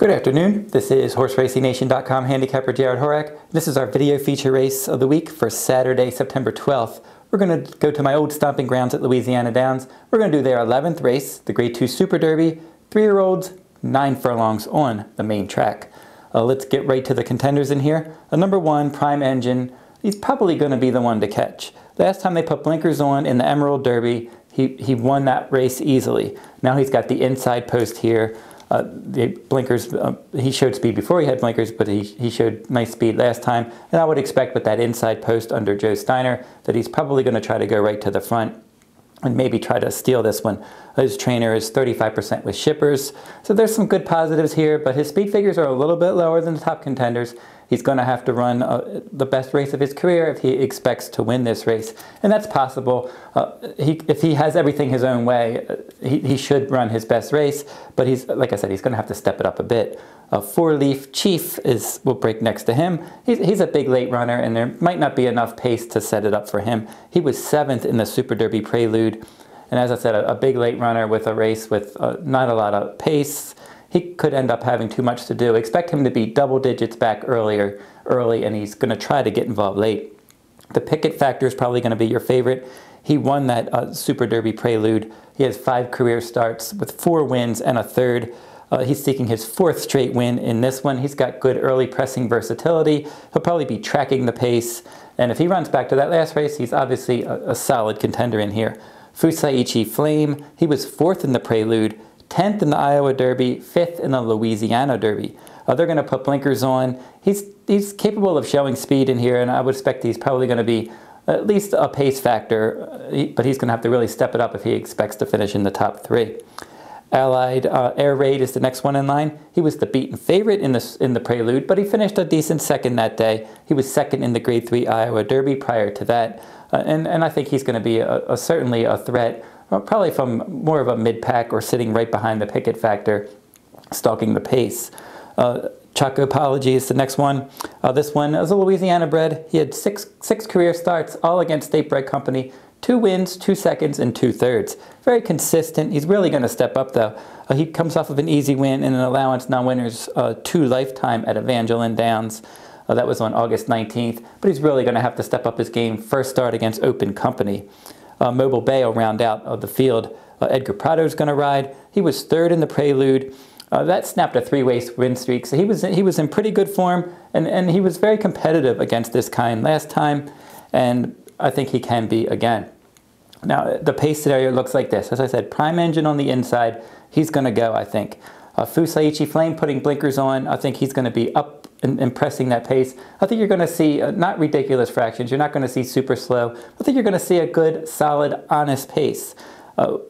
Good afternoon. This is HorseRacingNation.com handicapper Jarrod Horak. This is our video feature race of the week for Saturday, September 12th. We're going to go to my old stomping grounds at Louisiana Downs. We're going to do their 11th race, the Grade 2 Super Derby, 3-year-olds, 9 furlongs on the main track. Let's get right to the contenders in here. Number 1, Prime Engine. He's probably going to be the one to catch. Last time they put blinkers on in the Emerald Derby, he won that race easily. Now he's got the inside post here. The blinkers, he showed speed before he had blinkers, but he showed nice speed last time. And I would expect with that inside post under Joe Steiner that he's probably going to try to go right to the front and maybe try to steal this one. His trainer is 35% with shippers. So there's some good positives here, but his speed figures are a little bit lower than the top contenders. He's going to have to run the best race of his career if he expects to win this race. And that's possible. If he has everything his own way, he should run his best race. But he's, like I said, he's going to have to step it up a bit. 4-Leaf Chief will break next to him. He's a big late runner, and there might not be enough pace to set it up for him. He was 7th in the Super Derby Prelude. And as I said, a big late runner with a race with not a lot of pace. He could end up having too much to do. Expect him to be double digits back early, and he's going to try to get involved late. The Pickett Factor is probably going to be your favorite. He won that Super Derby Prelude. He has 5 career starts with 4 wins and a third. He's seeking his 4th straight win in this one. He's got good early pressing versatility. He'll probably be tracking the pace. And if he runs back to that last race, he's obviously a solid contender in here. Fusaichi Flame, he was 4th in the Prelude, 10th in the Iowa Derby, 5th in the Louisiana Derby. They're going to put blinkers on. He's capable of showing speed in here, and I would expect he's probably going to be at least a pace factor, but he's going to have to really step it up if he expects to finish in the top 3. Allied Air Raid is the next one in line. He was the beaten favorite in the Prelude, but he finished a decent 2nd that day. He was 2nd in the Grade 3 Iowa Derby prior to that, and I think he's going to be certainly a threat. Probably from more of a mid-pack or sitting right behind the Pickett Factor, stalking the pace. Choco Apologies, the next one. This one is a Louisiana bred. He had six career starts, all against state-bred company. 2 wins, 2 seconds, and 2 thirds. Very consistent. He's really going to step up, though. He comes off of an easy win in an allowance non-winners 2 lifetime at Evangeline Downs. That was on August 19th. But he's really going to have to step up his game. First start against Open Company. Mobile Bay will round out of the field. Edgar Prado's going to ride. He was 3rd in the Prelude. That snapped a 3-race win streak. So he was in pretty good form, and he was very competitive against this kind last time, and I think he can be again. Now, the pace scenario looks like this. As I said, Prime Engine on the inside. He's going to go, I think. Fusaichi Flame putting blinkers on. I think he's going to be up and pressing that pace. I think you're going to see not ridiculous fractions. You're not going to see super slow. I think you're going to see a good, solid, honest pace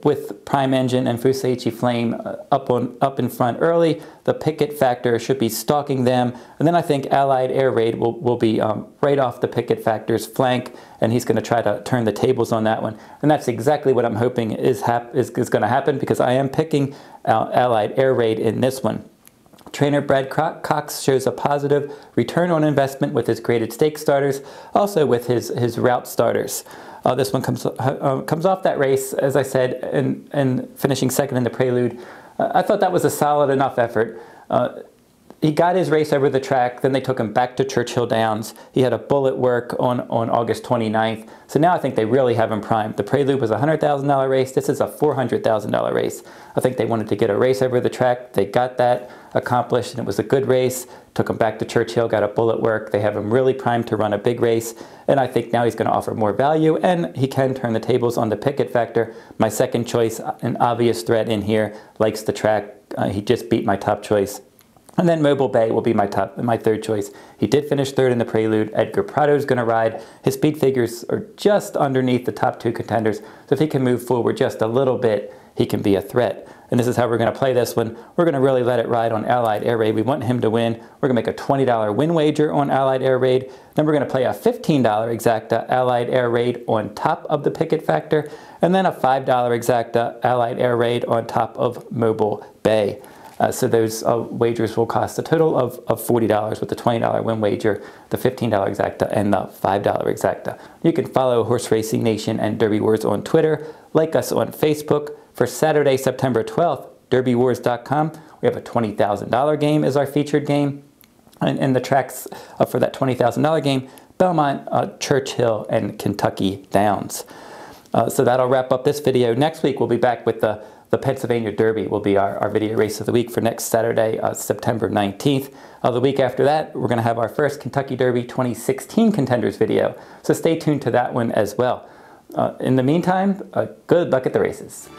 with Prime Engine and Fusaichi Flame up in front early. The Pickett Factor should be stalking them. And then I think Allied Air Raid will be right off the Pickett Factor's flank, and he's going to try to turn the tables on that one. And that's exactly what I'm hoping is going to happen, because I am picking Allied Air Raid in this one. Trainer Brad Cox shows a positive return on investment with his graded stake starters, also with his route starters. This one comes off that race, as I said, and finishing 2nd in the Prelude. I thought that was a solid enough effort. He got his race over the track, then they took him back to Churchill Downs. He had a bullet work on August 29th. So now I think they really have him primed. The Prelude was a $100,000 race. This is a $400,000 race. I think they wanted to get a race over the track. They got that accomplished, and it was a good race. Took him back to Churchill, got a bullet work. They have him really primed to run a big race, and I think now he's going to offer more value, and he can turn the tables on the Pickett Factor. My second choice, an obvious threat in here, likes the track. He just beat my top choice. And then Mobile Bay will be my 3rd choice. He did finish 3rd in the Prelude. Edgar Prado's going to ride. His speed figures are just underneath the top 2 contenders. So if he can move forward just a little bit, he can be a threat. And this is how we're going to play this one. We're going to really let it ride on Allied Air Raid. We want him to win. We're going to make a $20 win wager on Allied Air Raid. Then we're going to play a $15 exacta Allied Air Raid on top of the Pickett Factor. And then a $5 exacta Allied Air Raid on top of Mobile Bay. So those wagers will cost a total of $40 with the $20 win wager, the $15 exacta, and the $5 exacta. You can follow Horse Racing Nation and Derby Wars on Twitter, like us on Facebook. For Saturday, September 12th, DerbyWars.com. We have a $20,000 game as our featured game. And the tracks for that $20,000 game, Belmont, Churchill, and Kentucky Downs. So that'll wrap up this video. Next week we'll be back with the Pennsylvania Derby will be our video race of the week for next Saturday, September 19th. The week after that, we're going to have our first Kentucky Derby 2016 contenders video. So stay tuned to that one as well. In the meantime, good luck at the races.